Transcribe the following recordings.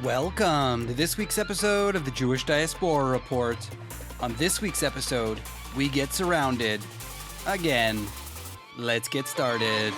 Welcome to this week's episode of the Jewish Diaspora Report. On this week's episode, we get surrounded. Again. Let's get started.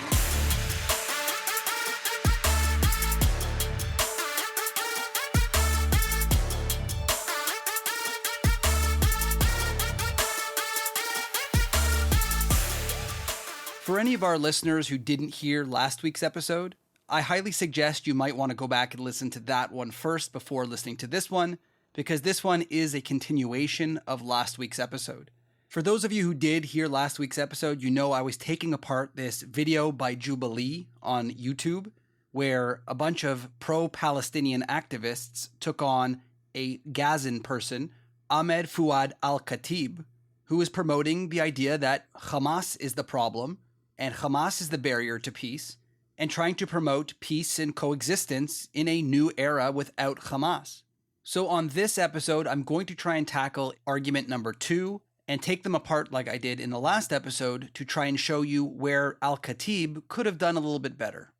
For any of our listeners who didn't hear last week's episode, I highly suggest you might want to go back and listen to that one first before listening to this one, because this one is a continuation of last week's episode. For those of you who did hear last week's episode, you know I was taking apart this video by Jubilee on YouTube, where a bunch of pro-Palestinian activists took on a Gazan person, Ahmed Fouad Alkhatib, who is promoting the idea that Hamas is the problem, and Hamas is the barrier to peace, and trying to promote peace and coexistence in a new era without Hamas. So on this episode, I'm going to try and tackle argument number 2 and take them apart like I did in the last episode to try and show you where Al-Khatib could have done a little bit better.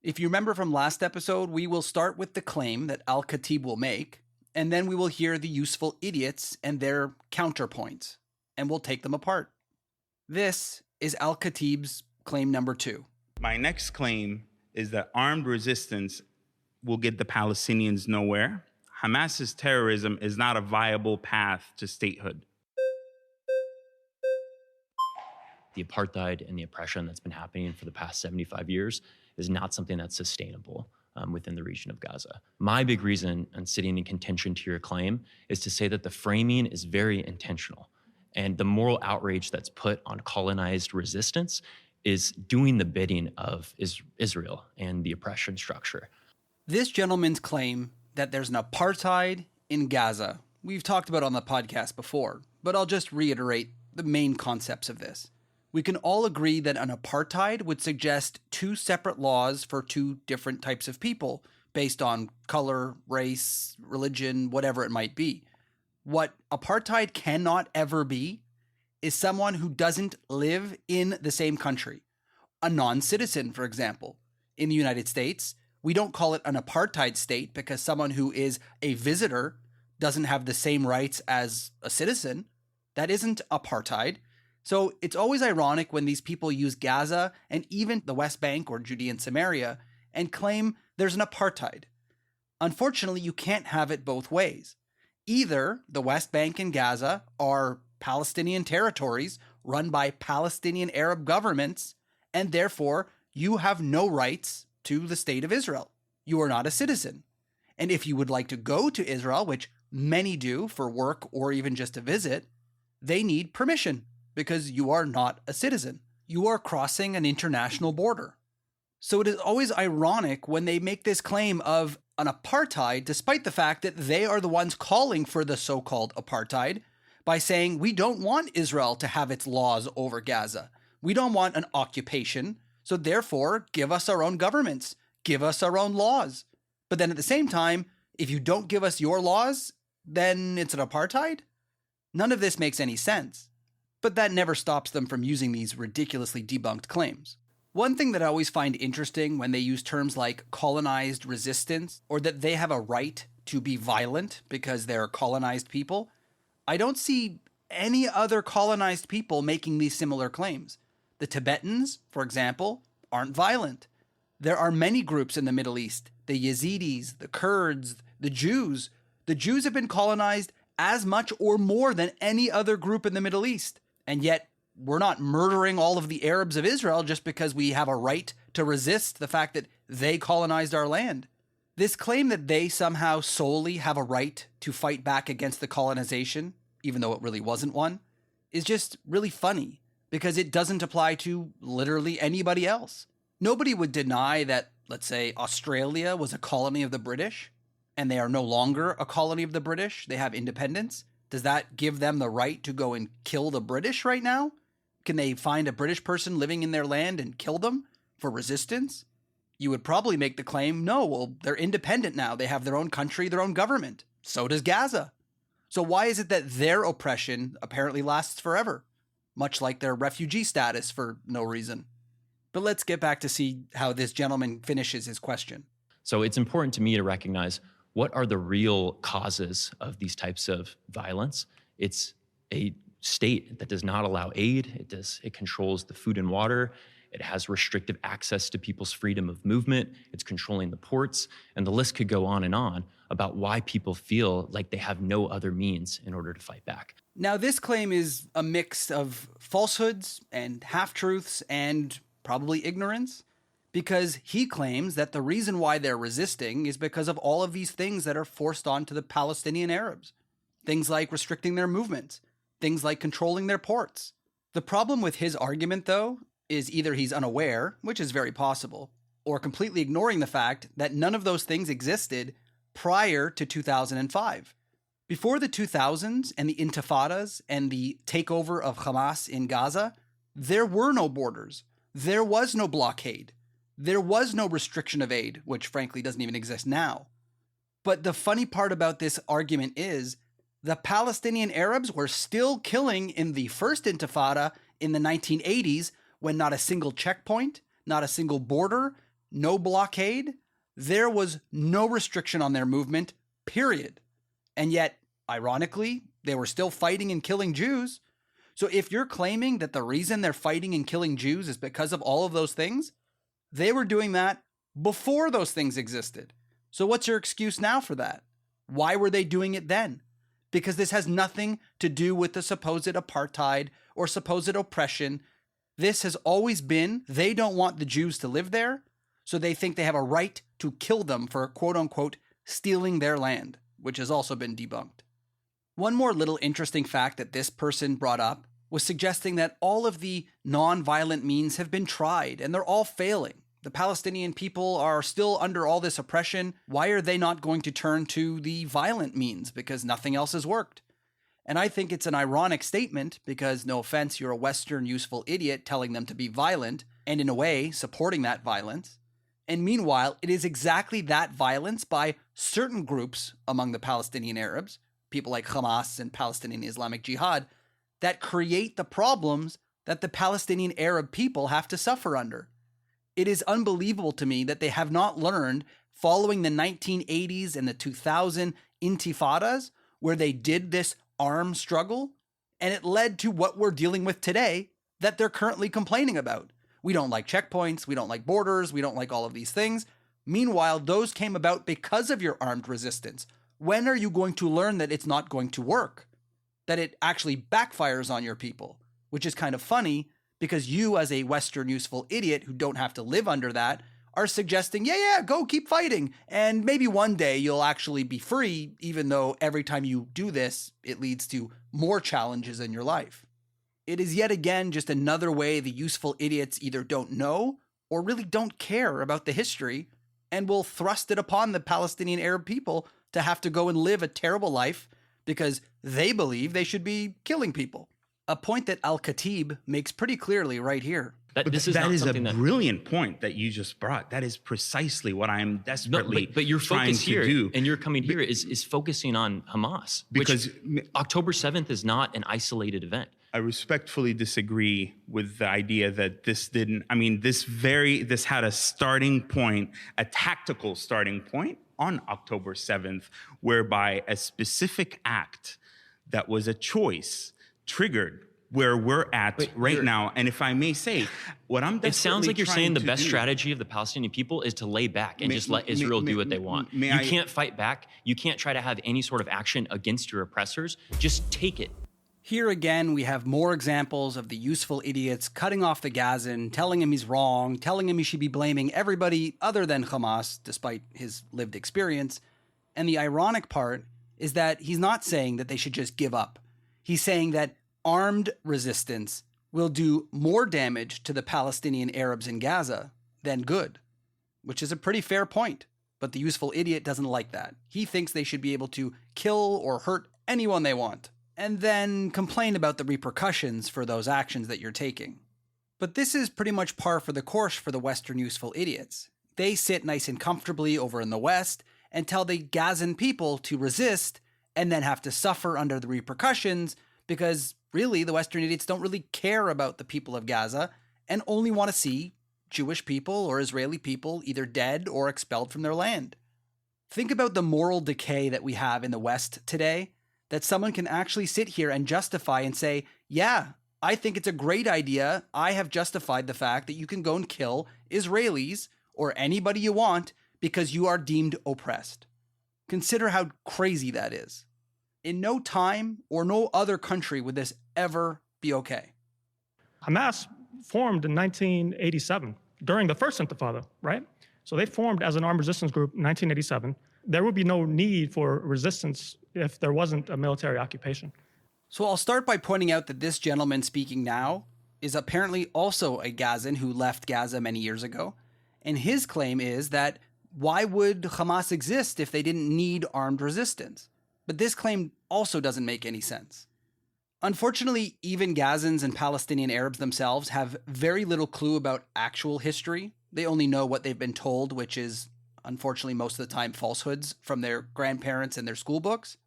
If you remember from last episode, we will start with the claim that Al-Khatib will make, and then we will hear the useful idiots and their counterpoints, and we'll take them apart. This is Al-Khatib's claim number 2. My next claim is that armed resistance will get the Palestinians nowhere. Hamas's terrorism is not a viable path to statehood. The apartheid and the oppression that's been happening for the past 75 years is not something that's sustainable within the region of Gaza. My big reason in sitting in contention to your claim is to say that the framing is very intentional. And the moral outrage that's put on colonized resistance is doing the bidding of Israel and the oppression structure. This gentleman's claim that there's an apartheid in Gaza, we've talked about on the podcast before, but I'll just reiterate the main concepts of this. We can all agree that an apartheid would suggest 2 separate laws for 2 different types of people based on color, race, religion, whatever it might be. What apartheid cannot ever be is someone who doesn't live in the same country. A non-citizen, for example. In the United States, we don't call it an apartheid state because someone who is a visitor doesn't have the same rights as a citizen. That isn't apartheid. So it's always ironic when these people use Gaza and even the West Bank or Judea and Samaria and claim there's an apartheid. Unfortunately, you can't have it both ways. Either the West Bank and Gaza are Palestinian territories run by Palestinian Arab governments, and therefore you have no rights to the state of Israel. You are not a citizen. And if you would like to go to Israel, which many do for work or even just to visit, they need permission because you are not a citizen. You are crossing an international border. So it is always ironic when they make this claim of an apartheid, despite the fact that they are the ones calling for the so-called apartheid, by saying we don't want Israel to have its laws over Gaza. We don't want an occupation, so therefore give us our own governments, give us our own laws. But then at the same time, if you don't give us your laws, then it's an apartheid? None of this makes any sense. But that never stops them from using these ridiculously debunked claims. One thing that I always find interesting when they use terms like colonized resistance, or that they have a right to be violent because they're colonized people, I don't see any other colonized people making these similar claims. The Tibetans, for example, aren't violent. There are many groups in the Middle East, the Yazidis, the Kurds, the Jews. The Jews have been colonized as much or more than any other group in the Middle East. And yet, we're not murdering all of the Arabs of Israel just because we have a right to resist the fact that they colonized our land. This claim that they somehow solely have a right to fight back against the colonization, even though it really wasn't one, is just really funny because it doesn't apply to literally anybody else. Nobody would deny that, let's say, Australia was a colony of the British and they are no longer a colony of the British. They have independence. Does that give them the right to go and kill the British right now? Can they find a British person living in their land and kill them for resistance? You would probably make the claim, no, well, they're independent now. They have their own country, their own government. So does Gaza. So why is it that their oppression apparently lasts forever? Much like their refugee status for no reason. But let's get back to see how this gentleman finishes his question. So it's important to me to recognize what are the real causes of these types of violence? It's a state that does not allow aid. It controls the food and water. It has restrictive access to people's freedom of movement. It's controlling the ports. And the list could go on about why people feel like they have no other means in order to fight back. Now, this claim is a mix of falsehoods and half-truths and probably ignorance, because he claims that the reason why they're resisting is because of all of these things that are forced onto the Palestinian Arabs. Things like restricting their movements, things like controlling their ports. The problem with his argument, though, is either he's unaware, which is very possible, or completely ignoring the fact that none of those things existed prior to 2005. Before the 2000s and the intifadas and the takeover of Hamas in Gaza, there were no borders. There was no blockade. There was no restriction of aid, which frankly doesn't even exist now. But the funny part about this argument is the Palestinian Arabs were still killing in the first intifada in the 1980s when not a single checkpoint, not a single border, no blockade. There was no restriction on their movement, period. And yet, ironically, they were still fighting and killing Jews. So if you're claiming that the reason they're fighting and killing Jews is because of all of those things, they were doing that before those things existed. So what's your excuse now for that? Why were they doing it then? Because this has nothing to do with the supposed apartheid or supposed oppression. This has always been, they don't want the Jews to live there, so they think they have a right to kill them for quote unquote stealing their land, which has also been debunked. One more little interesting fact that this person brought up was suggesting that all of the non-violent means have been tried and they're all failing. The Palestinian people are still under all this oppression. Why are they not going to turn to the violent means? Because nothing else has worked. And I think it's an ironic statement because, no offense, you're a Western useful idiot telling them to be violent and in a way supporting that violence. And meanwhile, it is exactly that violence by certain groups among the Palestinian Arabs, people like Hamas and Palestinian Islamic Jihad, that create the problems that the Palestinian Arab people have to suffer under. It is unbelievable to me that they have not learned following the 1980s and the 2000 intifadas where they did this armed struggle and it led to what we're dealing with today that they're currently complaining about. We don't like checkpoints, we don't like borders, we don't like all of these things. Meanwhile, those came about because of your armed resistance. When are you going to learn that it's not going to work? That it actually backfires on your people, which is kind of funny because you as a Western useful idiot who don't have to live under that are suggesting, yeah, go keep fighting. And maybe one day you'll actually be free, even though every time you do this, it leads to more challenges in your life. It is yet again just another way the useful idiots either don't know or really don't care about the history and will thrust it upon the Palestinian Arab people to have to go and live a terrible life because they believe they should be killing people. A point that Alkhatib makes pretty clearly right here. That is a brilliant point that you just brought. That is precisely what I am desperately but your trying focus to here, do. and your coming here is focusing on Hamas. Because October 7th is not an isolated event. I respectfully disagree with the idea that this had a starting point, a tactical starting point on October 7th, whereby a specific act that was a choice triggered where we're at right now. And if I may say, what I'm it sounds like you're saying the best strategy of the Palestinian people is to lay back and just let Israel do what they want. You can't fight back. You can't try to have any sort of action against your oppressors. Just take it. Here again, we have more examples of the useful idiots cutting off the Gazan, telling him he's wrong, telling him he should be blaming everybody other than Hamas, despite his lived experience. And the ironic part is that he's not saying that they should just give up. He's saying that armed resistance will do more damage to the Palestinian Arabs in Gaza than good, which is a pretty fair point. But the useful idiot doesn't like that. He thinks they should be able to kill or hurt anyone they want, and then complain about the repercussions for those actions that you're taking. But this is pretty much par for the course for the Western useful idiots. They sit nice and comfortably over in the West and tell the Gazan people to resist and then have to suffer under the repercussions because really the Western idiots don't really care about the people of Gaza and only want to see Jewish people or Israeli people either dead or expelled from their land. Think about the moral decay that we have in the West today, that someone can actually sit here and justify and say, yeah, I think it's a great idea. I have justified the fact that you can go and kill Israelis or anybody you want because you are deemed oppressed. Consider how crazy that is. In no time or no other country would this ever be okay. Hamas formed in 1987 during the first Intifada, right? So they formed as an armed resistance group in 1987. There would be no need for resistance if there wasn't a military occupation. So I'll start by pointing out that this gentleman speaking now is apparently also a Gazan who left Gaza many years ago. And his claim is that why would Hamas exist if they didn't need armed resistance? But this claim also doesn't make any sense. Unfortunately, even Gazans and Palestinian Arabs themselves have very little clue about actual history. They only know what they've been told, which is, unfortunately, most of the time falsehoods from their grandparents and their school books.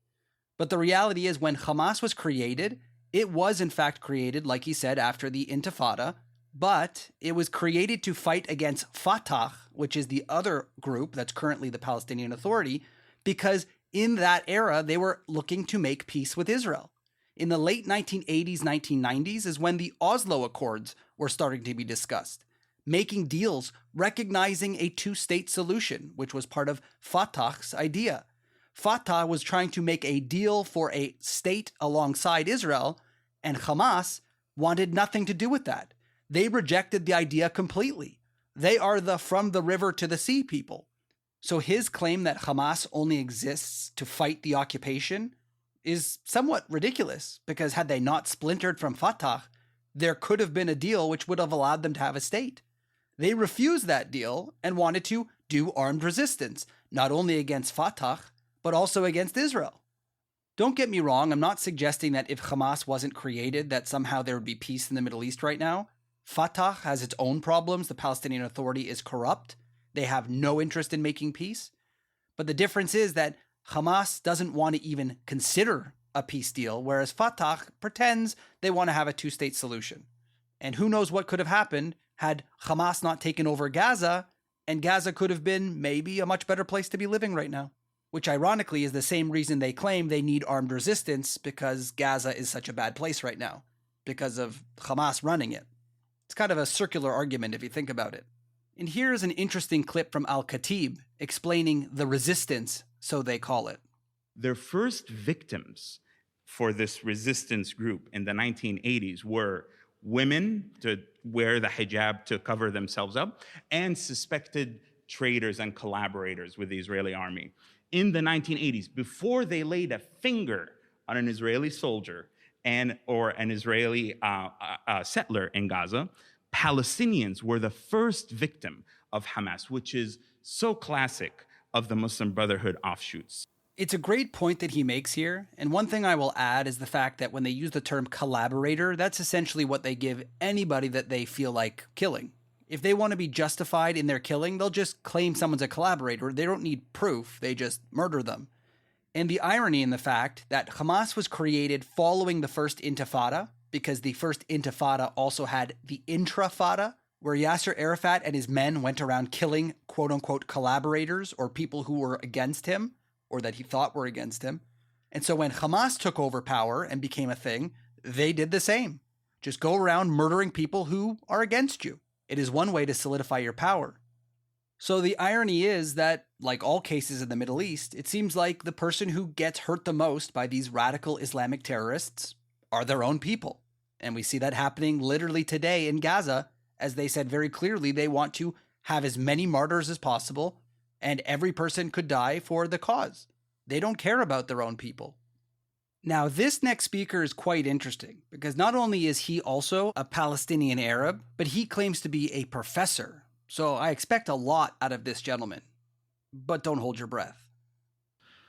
But the reality is, when Hamas was created, it was in fact created, like he said, after the Intifada, but it was created to fight against Fatah, which is the other group that's currently the Palestinian Authority, because in that era, they were looking to make peace with Israel. In the late 1980s, 1990s is when the Oslo Accords were starting to be discussed, making deals, recognizing a two-state solution, which was part of Fatah's idea. Fatah was trying to make a deal for a state alongside Israel, and Hamas wanted nothing to do with that. They rejected the idea completely. They are the from the river to the sea people. So his claim that Hamas only exists to fight the occupation is somewhat ridiculous, because had they not splintered from Fatah, there could have been a deal which would have allowed them to have a state. They refused that deal and wanted to do armed resistance, not only against Fatah, but also against Israel. Don't get me wrong, I'm not suggesting that if Hamas wasn't created, that somehow there would be peace in the Middle East right now. Fatah has its own problems. The Palestinian Authority is corrupt. They have no interest in making peace. But the difference is that Hamas doesn't want to even consider a peace deal, whereas Fatah pretends they want to have a two-state solution. And who knows what could have happened had Hamas not taken over Gaza, and Gaza could have been maybe a much better place to be living right now, which ironically is the same reason they claim they need armed resistance, because Gaza is such a bad place right now, because of Hamas running it. It's kind of a circular argument if you think about it. And here's an interesting clip from Alkhatib explaining the resistance, so they call it. Their first victims for this resistance group in the 1980s were women to wear the hijab to cover themselves up, and suspected traitors and collaborators with the Israeli army. In the 1980s, before they laid a finger on an Israeli soldier or an Israeli settler in Gaza, Palestinians were the first victim of Hamas, which is so classic of the Muslim Brotherhood offshoots. It's a great point that he makes here, and one thing I will add is the fact that when they use the term collaborator, that's essentially what they give anybody that they feel like killing. If they want to be justified in their killing, they'll just claim someone's a collaborator. They don't need proof, they just murder them. And the irony in the fact that Hamas was created following the first Intifada, because the first Intifada also had the Intrafada, where Yasser Arafat and his men went around killing quote-unquote collaborators or people who were against him, or that he thought were against him. And so when Hamas took over power and became a thing, they did the same. Just go around murdering people who are against you. It is one way to solidify your power. So the irony is that, like all cases in the Middle East, it seems like the person who gets hurt the most by these radical Islamic terrorists are their own people. And we see that happening literally today in Gaza, as they said very clearly they want to have as many martyrs as possible, and every person could die for the cause. They don't care about their own people. Now, this next speaker is quite interesting, because not only is he also a Palestinian Arab, but he claims to be a professor. So I expect a lot out of this gentleman. But don't hold your breath.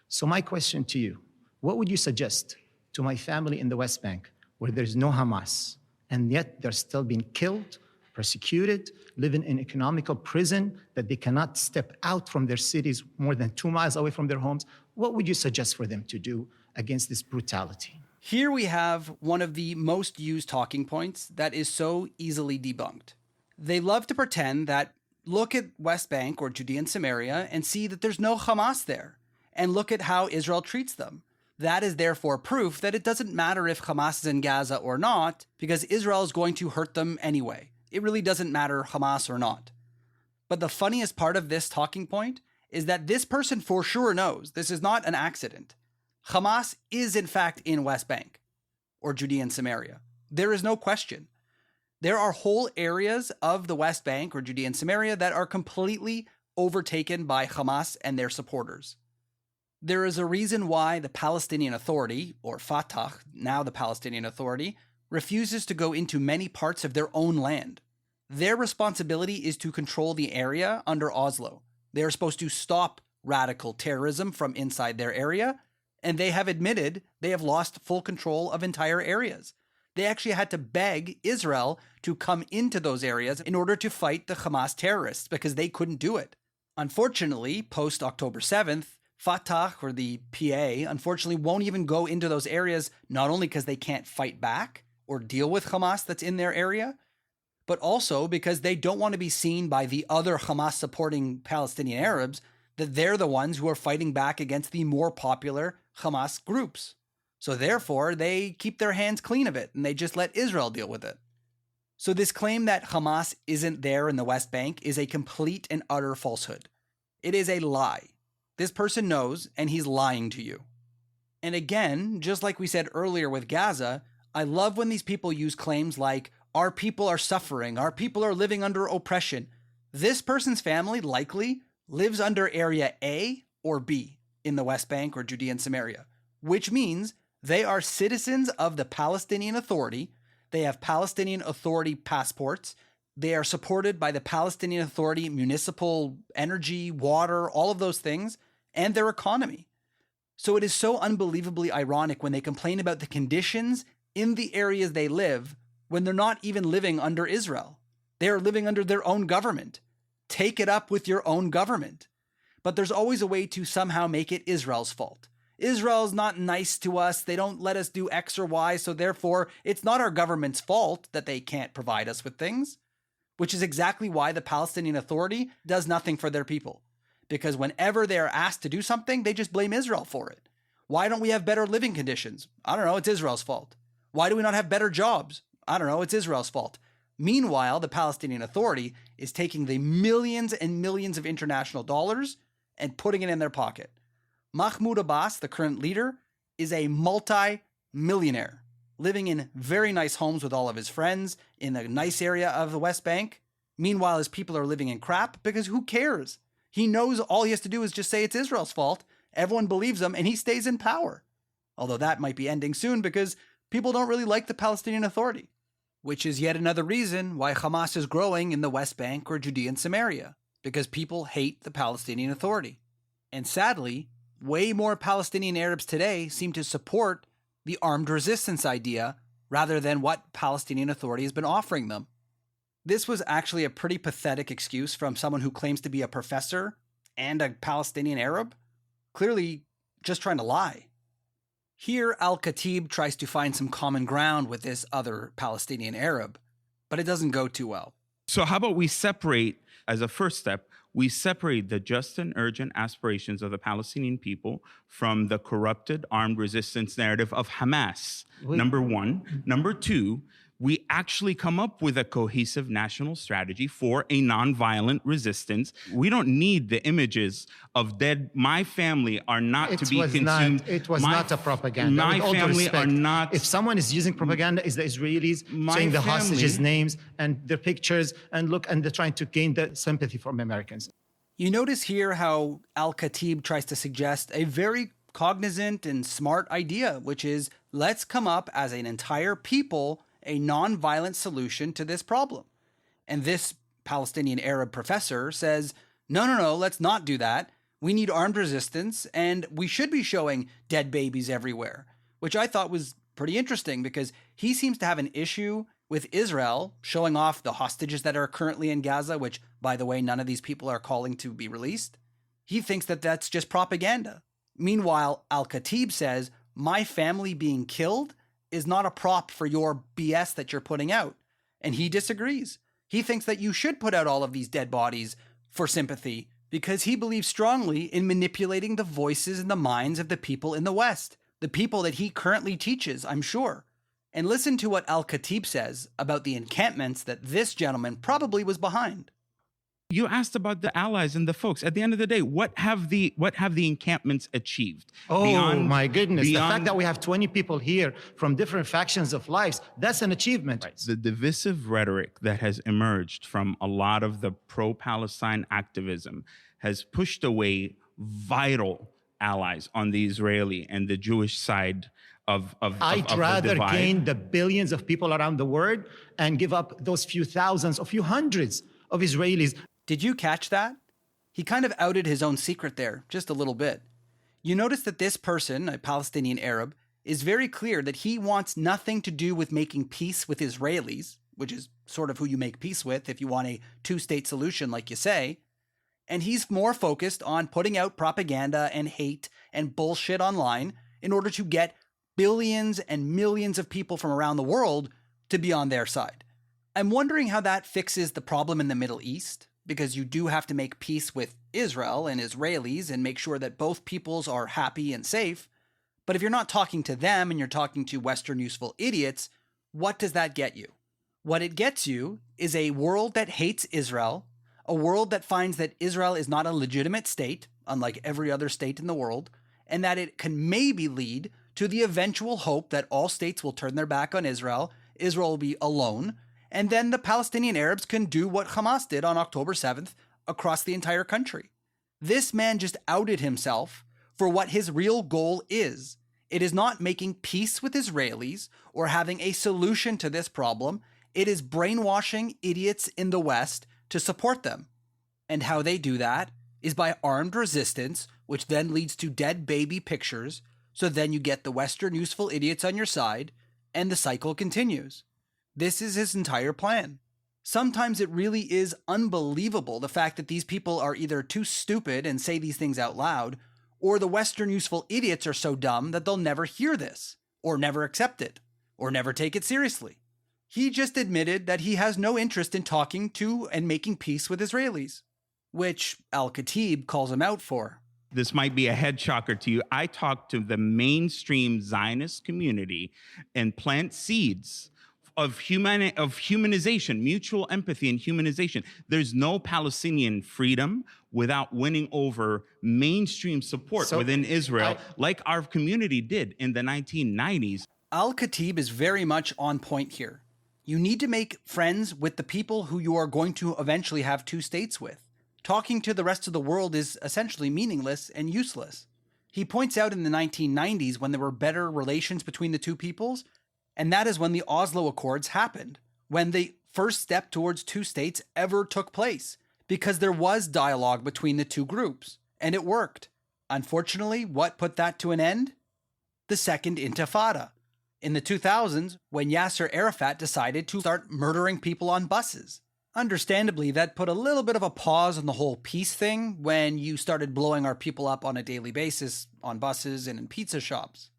So my question to you, what would you suggest to my family in the West Bank, where there's no Hamas, and yet they're still being killed, persecuted, living in economical prison, that they cannot step out from their cities more than 2 miles away from their homes? What would you suggest for them to do against this brutality? Here we have one of the most used talking points that is so easily debunked. They love to pretend that Look at West Bank or Judea and Samaria and see that there's no Hamas there. And look at how Israel treats them. That is therefore proof that it doesn't matter if Hamas is in Gaza or not, because Israel is going to hurt them anyway. It really doesn't matter Hamas or not. But the funniest part of this talking point is that this person for sure knows this is not an accident. Hamas is in fact in West Bank or Judea and Samaria. There is no question. There are whole areas of the West Bank or Judea and Samaria that are completely overtaken by Hamas and their supporters. There is a reason why the Palestinian Authority, or Fatah, now the Palestinian Authority, refuses to go into many parts of their own land. Their responsibility is to control the area under Oslo. They are supposed to stop radical terrorism from inside their area, and they have admitted they have lost full control of entire areas. They actually had to beg Israel to come into those areas in order to fight the Hamas terrorists because they couldn't do it. Unfortunately, post October 7th, Fatah, or the PA, unfortunately won't even go into those areas, not only because they can't fight back or deal with Hamas that's in their area, but also because they don't want to be seen by the other Hamas-supporting Palestinian Arabs that they're the ones who are fighting back against the more popular Hamas groups. So therefore, they keep their hands clean of it, and they just let Israel deal with it. So this claim that Hamas isn't there in the West Bank is a complete and utter falsehood. It is a lie. This person knows, and he's lying to you. And again, just like we said earlier with Gaza, I love when these people use claims like, our people are suffering, our people are living under oppression. This person's family likely lives under Area A or B in the West Bank or Judea and Samaria, which means they are citizens of the Palestinian Authority. They have Palestinian Authority passports. They are supported by the Palestinian Authority municipal energy, water, all of those things, and their economy. So it is so unbelievably ironic when they complain about the conditions in the areas they live when they're not even living under Israel. They are living under their own government. Take it up with your own government. But there's always a way to somehow make it Israel's fault. Israel's not nice to us. They don't let us do X or Y. So therefore, it's not our government's fault that they can't provide us with things, which is exactly why the Palestinian Authority does nothing for their people. Because whenever they are asked to do something, they just blame Israel for it. Why don't we have better living conditions? I don't know. It's Israel's fault. Why do we not have better jobs? I don't know. It's Israel's fault. Meanwhile, the Palestinian Authority is taking the millions and millions of international dollars and putting it in their pocket. Mahmoud Abbas, the current leader, is a multi-millionaire, living in very nice homes with all of his friends in a nice area of the West Bank. Meanwhile, his people are living in crap because who cares? He knows all he has to do is just say it's Israel's fault. Everyone believes him and he stays in power. Although that might be ending soon because people don't really like the Palestinian Authority, which is yet another reason why Hamas is growing in the West Bank or Judea and Samaria, because people hate the Palestinian Authority. And sadly, way more Palestinian Arabs today seem to support the armed resistance idea rather than what Palestinian Authority has been offering them. This was actually a pretty pathetic excuse from someone who claims to be a professor and a Palestinian Arab, clearly just trying to lie. Here, Alkhatib tries to find some common ground with this other Palestinian Arab, but it doesn't go too well. So how about we separate, as a first step, we separate the just and urgent aspirations of the Palestinian people from the corrupted armed resistance narrative of Hamas, number one. Number two, we actually come up with a cohesive national strategy for a nonviolent resistance. We don't need the images of dead. My family are not to be consumed. It was not a propaganda. My With all due family respect, are not. If someone is using propaganda, it's the Israelis saying the hostages' names and their pictures, and look, and they're trying to gain the sympathy from Americans. You notice here how Al-Khatib tries to suggest a very cognizant and smart idea, which is let's come up as an entire people a non-violent solution to this problem. And this Palestinian Arab professor says, no, let's not do that. We need armed resistance, and we should be showing dead babies everywhere, which I thought was pretty interesting because he seems to have an issue with Israel showing off the hostages that are currently in Gaza, which, by the way, none of these people are calling to be released. He thinks that that's just propaganda. Meanwhile, Al-Khatib says, my family being killed is not a prop for your BS that you're putting out. And he disagrees. He thinks that you should put out all of these dead bodies for sympathy because he believes strongly in manipulating the voices and the minds of the people in the West, the people that he currently teaches, I'm sure. And listen to what Al-Khatib says about the encampments that this gentleman probably was behind. You asked about the allies and the folks. At the end of the day, what have the encampments achieved? Oh, my goodness. The fact beyond that we have 20 people here from different factions of lives, that's an achievement. the divisive rhetoric that has emerged from a lot of the pro-Palestine activism has pushed away vital allies on the Israeli and the Jewish side of I'd the rather divide. gain the billions of people around the world and give up those few thousands or few hundreds of Israelis. Did you catch that? He kind of outed his own secret there, just a little bit. You notice that this person, a Palestinian Arab, is very clear that he wants nothing to do with making peace with Israelis, which is sort of who you make peace with if you want a two-state solution, like you say. And he's more focused on putting out propaganda and hate and bullshit online in order to get billions and millions of people from around the world to be on their side. I'm wondering how that fixes the problem in the Middle East, because you do have to make peace with Israel and Israelis and make sure that both peoples are happy and safe. But if you're not talking to them and you're talking to Western useful idiots, what does that get you? What it gets you is a world that hates Israel, a world that finds that Israel is not a legitimate state, unlike every other state in the world, and that it can maybe lead to the eventual hope that all states will turn their back on Israel, Israel will be alone, and then the Palestinian Arabs can do what Hamas did on October 7th across the entire country. This man just outed himself for what his real goal is. It is not making peace with Israelis or having a solution to this problem. It is brainwashing idiots in the West to support them. And how they do that is by armed resistance, which then leads to dead baby pictures. So then you get the Western useful idiots on your side, and the cycle continues. This is his entire plan. Sometimes it really is unbelievable the fact that these people are either too stupid and say these things out loud, or the Western useful idiots are so dumb that they'll never hear this, or never accept it, or never take it seriously. He just admitted that he has no interest in talking to and making peace with Israelis, which Al-Khatib calls him out for. This might be a head shocker to you. I talk to the mainstream Zionist community and plant seeds of humanization, mutual empathy and humanization. There's no Palestinian freedom without winning over mainstream support within Israel, like our community did in the 1990s. Al-Khatib is very much on point here. You need to make friends with the people who you are going to eventually have two states with. Talking to the rest of the world is essentially meaningless and useless. He points out in the 1990s when there were better relations between the two peoples, and that is when the Oslo Accords happened, when the first step towards two states ever took place, because there was dialogue between the two groups, and it worked. Unfortunately, what put that to an end? The Second Intifada. In the 2000s, when Yasser Arafat decided to start murdering people on buses. Understandably, that put a little bit of a pause on the whole peace thing when you started blowing our people up on a daily basis on buses and in pizza shops.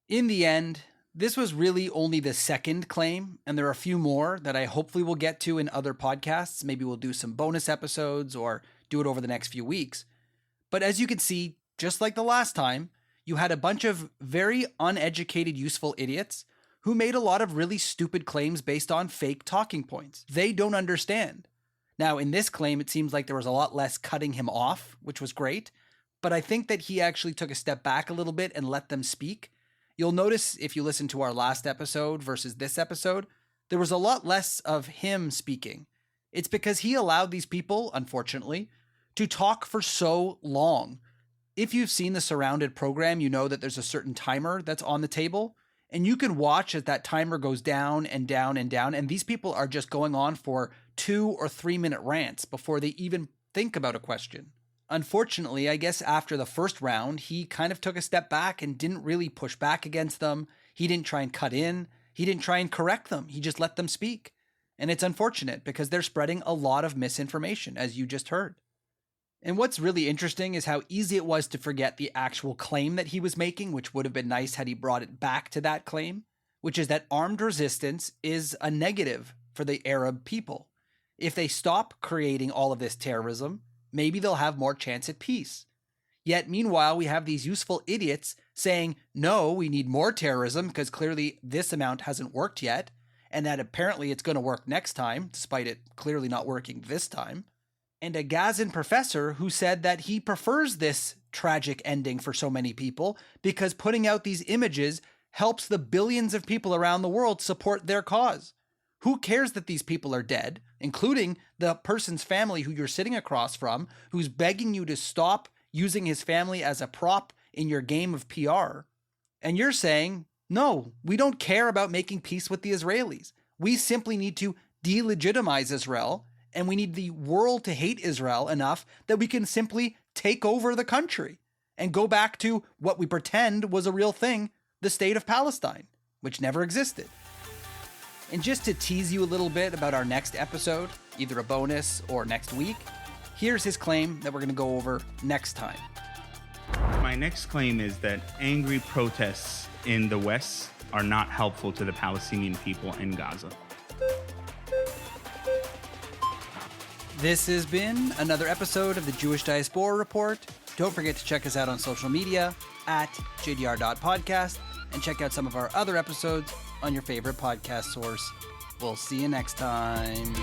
In the end, this was really only the second claim, and there are a few more that I hopefully will get to in other podcasts. Maybe we'll do some bonus episodes or do it over the next few weeks. But as you can see, just like the last time, you had a bunch of very uneducated, useful idiots who made a lot of really stupid claims based on fake talking points. They don't understand. Now, in this claim, it seems like there was a lot less cutting him off, which was great, but I think that he actually took a step back a little bit and let them speak. You'll notice if you listen to our last episode versus this episode, there was a lot less of him speaking. It's because he allowed these people, unfortunately, to talk for so long. If you've seen the Surrounded program, you know that there's a certain timer that's on the table, and you can watch as that timer goes down and down and down, and these people are just going on for 2 or 3 minute rants before they even think about a question. Unfortunately, I guess after the first round, he kind of took a step back and didn't really push back against them. He didn't try and cut in. He didn't try and correct them. He just let them speak. And it's unfortunate because they're spreading a lot of misinformation, as you just heard. And what's really interesting is how easy it was to forget the actual claim that he was making, which would have been nice had he brought it back to that claim, which is that armed resistance is a negative for the Arab people. If they stop creating all of this terrorism, maybe they'll have more chance at peace. Yet, meanwhile, we have these useful idiots saying, no, we need more terrorism because clearly this amount hasn't worked yet, and that apparently it's going to work next time, despite it clearly not working this time. And a Gazan professor who said that he prefers this tragic ending for so many people because putting out these images helps the billions of people around the world support their cause. Who cares that these people are dead, including the person's family who you're sitting across from, who's begging you to stop using his family as a prop in your game of PR? And you're saying, no, we don't care about making peace with the Israelis. We simply need to delegitimize Israel, and we need the world to hate Israel enough that we can simply take over the country and go back to what we pretend was a real thing, the state of Palestine, which never existed. And just to tease you a little bit about our next episode, either a bonus or next week, here's his claim that we're going to go over next time. My next claim is that angry protests in the West are not helpful to the Palestinian people in Gaza. This has been another episode of the Jewish Diaspora Report. Don't forget to check us out on social media at jdr.podcast and check out some of our other episodes on your favorite podcast source. We'll see you next time.